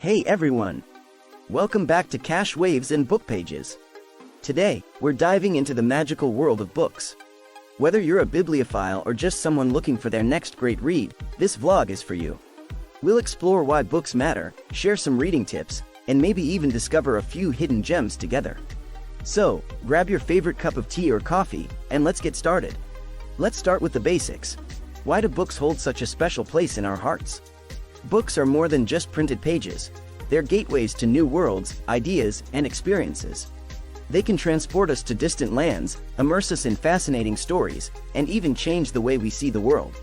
Hey everyone! Welcome back to Cash Waves and Book Pages. Today, we're diving into the magical world of books. Whether you're a bibliophile or just someone looking for their next great read, this vlog is for you. We'll explore why books matter, share some reading tips, and maybe even discover a few hidden gems together. So, grab your favorite cup of tea or coffee, and let's get started. Let's start with the basics. Why do books hold such a special place in our hearts? Books are more than just printed pages. They're gateways to new worlds, ideas, and experiences. They can transport us to distant lands, immerse us in fascinating stories, and even change the way we see the world.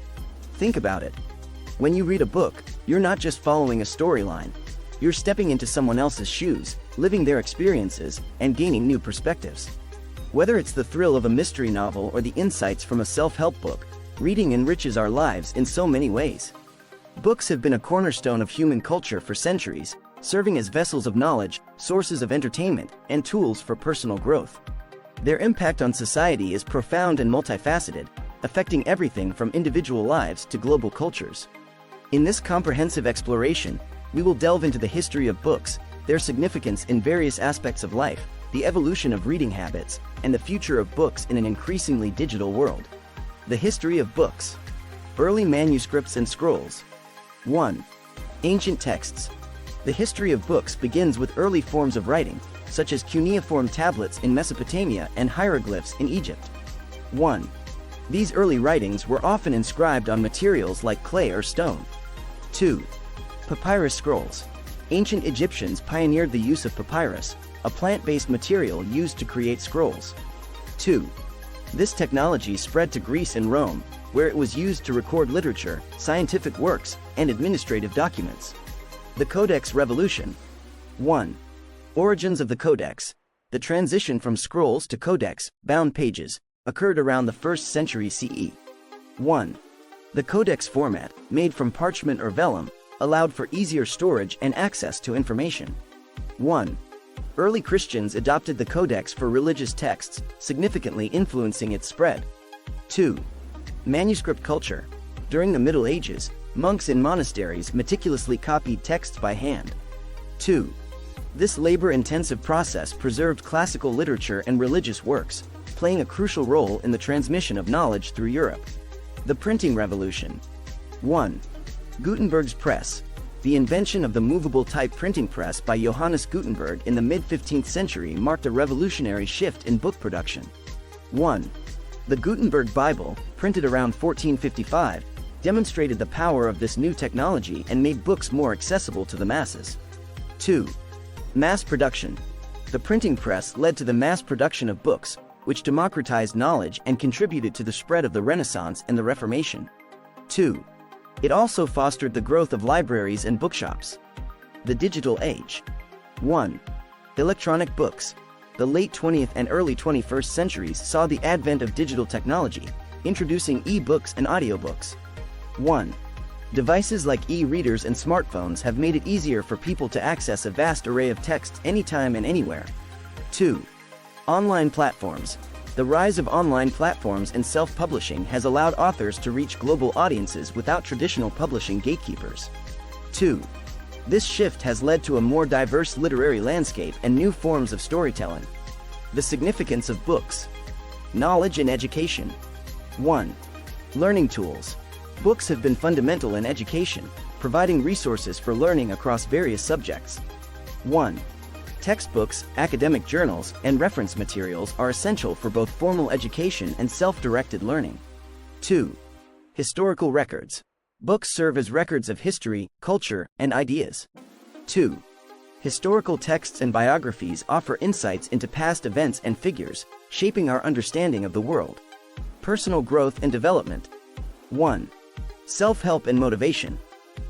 Think about it. When you read a book, you're not just following a storyline. You're stepping into someone else's shoes, living their experiences, and gaining new perspectives. Whether it's the thrill of a mystery novel or the insights from a self-help book, reading enriches our lives in so many ways. Books have been a cornerstone of human culture for centuries, serving as vessels of knowledge, sources of entertainment, and tools for personal growth. Their impact on society is profound and multifaceted, affecting everything from individual lives to global cultures. In this comprehensive exploration, we will delve into the history of books, their significance in various aspects of life, the evolution of reading habits, and the future of books in an increasingly digital world. The history of books. Early manuscripts and scrolls. 1. Ancient texts. The history of books begins with early forms of writing, such as cuneiform tablets in Mesopotamia and hieroglyphs in Egypt. 1. These early writings were often inscribed on materials like clay or stone. 2. Papyrus scrolls. Ancient Egyptians pioneered the use of papyrus, a plant-based material used to create scrolls. 2. This technology spread to Greece and Rome, where it was used to record literature, scientific works, and administrative documents. The Codex Revolution. 1. Origins of the Codex. The transition from scrolls to codex, bound pages, occurred around the 1st century CE. 1. The codex format, made from parchment or vellum, allowed for easier storage and access to information. 1. Early Christians adopted the codex for religious texts, significantly influencing its spread. 2. Manuscript culture. During the Middle Ages, monks in monasteries meticulously copied texts by hand. 2. This labor-intensive process preserved classical literature and religious works, playing a crucial role in the transmission of knowledge through Europe. The Printing Revolution. 1. Gutenberg's press. The invention of the movable type printing press by Johannes Gutenberg in the mid-15th century marked a revolutionary shift in book production. 1. The Gutenberg Bible, printed around 1455, demonstrated the power of this new technology and made books more accessible to the masses. 2. Mass production. The printing press led to the mass production of books, which democratized knowledge and contributed to the spread of the Renaissance and the Reformation. 2. It also fostered the growth of libraries and bookshops. The digital age. 1. Electronic books. The late 20th and early 21st centuries saw the advent of digital technology, introducing e-books and audiobooks. 1. Devices like e-readers and smartphones have made it easier for people to access a vast array of texts anytime and anywhere. 2. Online platforms. The rise of online platforms and self-publishing has allowed authors to reach global audiences without traditional publishing gatekeepers. 2. This shift has led to a more diverse literary landscape and new forms of storytelling. The significance of books. Knowledge and education. 1. Learning tools. Books have been fundamental in education, providing resources for learning across various subjects. 1. Textbooks, academic journals, and reference materials are essential for both formal education and self-directed learning. 2. Historical records. Books serve as records of history, culture, and ideas. 2. Historical texts and biographies offer insights into past events and figures, shaping our understanding of the world. Personal growth and development. 1. Self-help and motivation.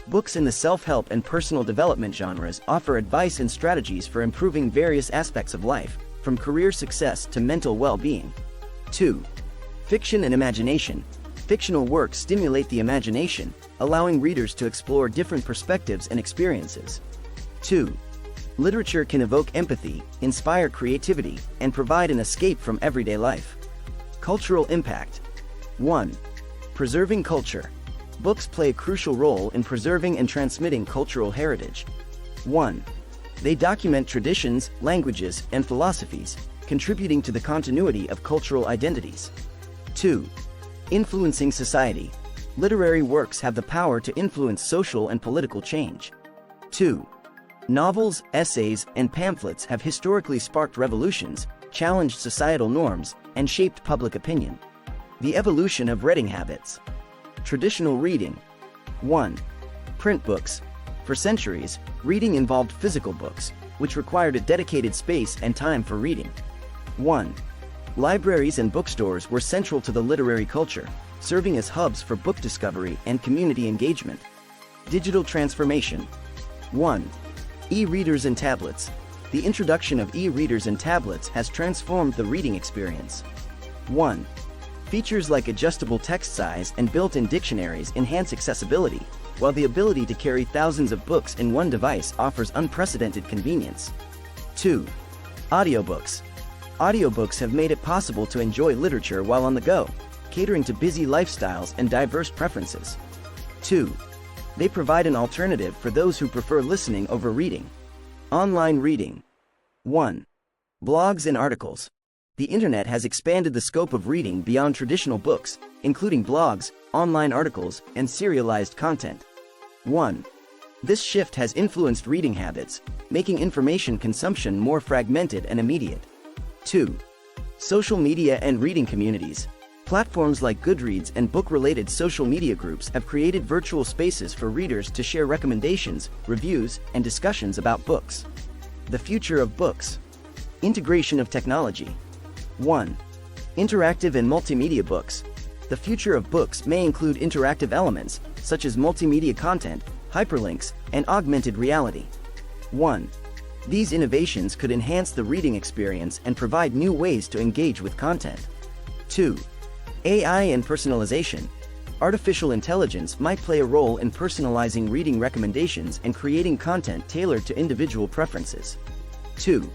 Books in the self-help and personal development genres offer advice and strategies for improving various aspects of life, from career success to mental well-being. 2. Fiction and imagination. Fictional works stimulate the imagination, allowing readers to explore different perspectives and experiences. 2. Literature can evoke empathy, inspire creativity, and provide an escape from everyday life. Cultural impact. 1. Preserving culture. Books play a crucial role in preserving and transmitting cultural heritage. 1. They document traditions, languages, and philosophies, contributing to the continuity of cultural identities. 2. Influencing society. Literary works have the power to influence social and political change. 2. Novels, essays, and pamphlets have historically sparked revolutions, challenged societal norms, and shaped public opinion. The evolution of reading habits. Traditional reading. 1. Print books. For centuries, reading involved physical books, which required a dedicated space and time for reading. 1. Libraries and bookstores were central to the literary culture, serving as hubs for book discovery and community engagement. Digital transformation. 1. E-readers and tablets. The introduction of e-readers and tablets has transformed the reading experience. 1. Features like adjustable text size and built-in dictionaries enhance accessibility, while the ability to carry thousands of books in one device offers unprecedented convenience. 2. Audiobooks. Audiobooks have made it possible to enjoy literature while on the go, catering to busy lifestyles and diverse preferences. 2. They provide an alternative for those who prefer listening over reading. Online reading. 1. Blogs and articles. The internet has expanded the scope of reading beyond traditional books, including blogs, online articles, and serialized content. 1. This shift has influenced reading habits, making information consumption more fragmented and immediate. 2. Social media and reading communities. Platforms like Goodreads and book-related social media groups have created virtual spaces for readers to share recommendations, reviews, and discussions about books. The future of books. Integration of technology. 1. Interactive and multimedia books. The future of books may include interactive elements, such as multimedia content, hyperlinks, and augmented reality. 1. These innovations could enhance the reading experience and provide new ways to engage with content. 2. AI and personalization. Artificial intelligence might play a role in personalizing reading recommendations and creating content tailored to individual preferences. 2.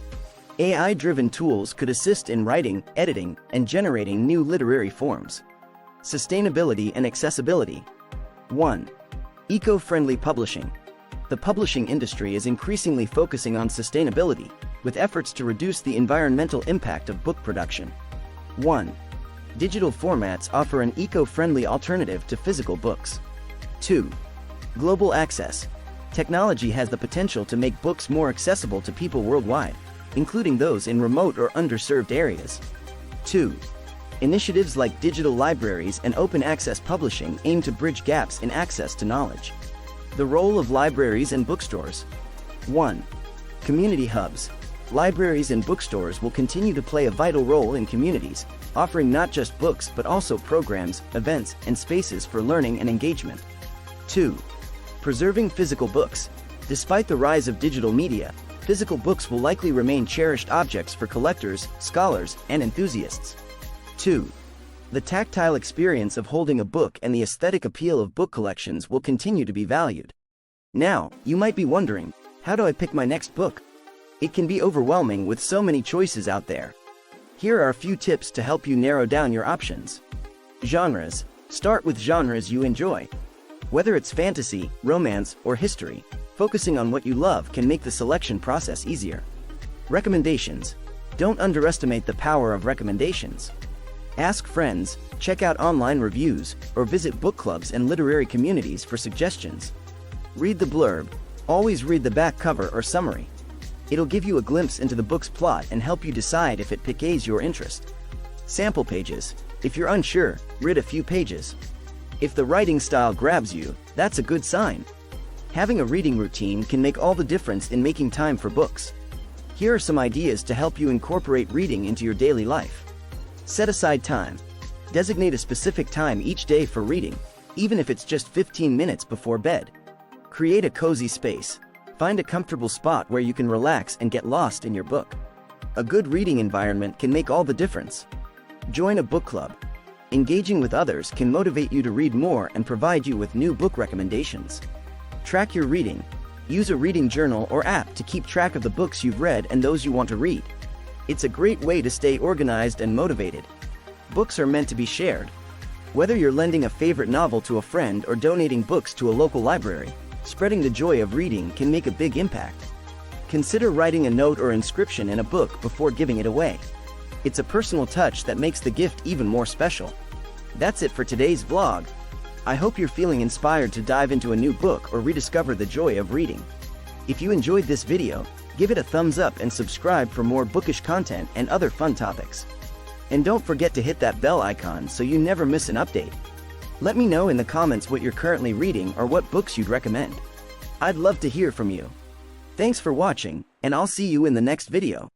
AI-driven tools could assist in writing, editing, and generating new literary forms. Sustainability and accessibility. 1. Eco-friendly publishing. The publishing industry is increasingly focusing on sustainability, with efforts to reduce the environmental impact of book production. 1. Digital formats offer an eco-friendly alternative to physical books. 2. Global access. Technology has the potential to make books more accessible to people worldwide, including those in remote or underserved areas. 2. Initiatives like digital libraries and open access publishing aim to bridge gaps in access to knowledge. The role of libraries and bookstores. 1. Community hubs. Libraries and bookstores will continue to play a vital role in communities, offering not just books but also programs, events, and spaces for learning and engagement. 2. Preserving physical books. Despite the rise of digital media, physical books will likely remain cherished objects for collectors, scholars, and enthusiasts. 2. The tactile experience of holding a book and the aesthetic appeal of book collections will continue to be valued. Now, you might be wondering, how do I pick my next book? It can be overwhelming with so many choices out there. Here are a few tips to help you narrow down your options. Genres. Start with genres you enjoy. Whether it's fantasy, romance, or history, focusing on what you love can make the selection process easier. Recommendations. Don't underestimate the power of recommendations. Ask friends, check out online reviews, or visit book clubs and literary communities for suggestions. Read the blurb. Always read the back cover or summary. It'll give you a glimpse into the book's plot and help you decide if it piques your interest. Sample pages. If you're unsure, read a few pages. If the writing style grabs you, that's a good sign. Having a reading routine can make all the difference in making time for books. Here are some ideas to help you incorporate reading into your daily life. Set aside time. Designate a specific time each day for reading, even if it's just 15 minutes before bed. Create a cozy space. Find a comfortable spot where you can relax and get lost in your book. A good reading environment can make all the difference. Join a book club. Engaging with others can motivate you to read more and provide you with new book recommendations. Track your reading. Use a reading journal or app to keep track of the books you've read and those you want to read. It's a great way to stay organized and motivated. Books are meant to be shared. Whether you're lending a favorite novel to a friend or donating books to a local library, Spreading the joy of reading can make a big impact. Consider writing a note or inscription in a book before giving it away. It's a personal touch that makes the gift even more special. That's it for today's vlog. I hope you're feeling inspired to dive into a new book or rediscover the joy of reading. If you enjoyed this video, give it a thumbs up and subscribe for more bookish content and other fun topics. And don't forget to hit that bell icon so you never miss an update. Let me know in the comments what you're currently reading or what books you'd recommend. I'd love to hear from you. Thanks for watching, and I'll see you in the next video.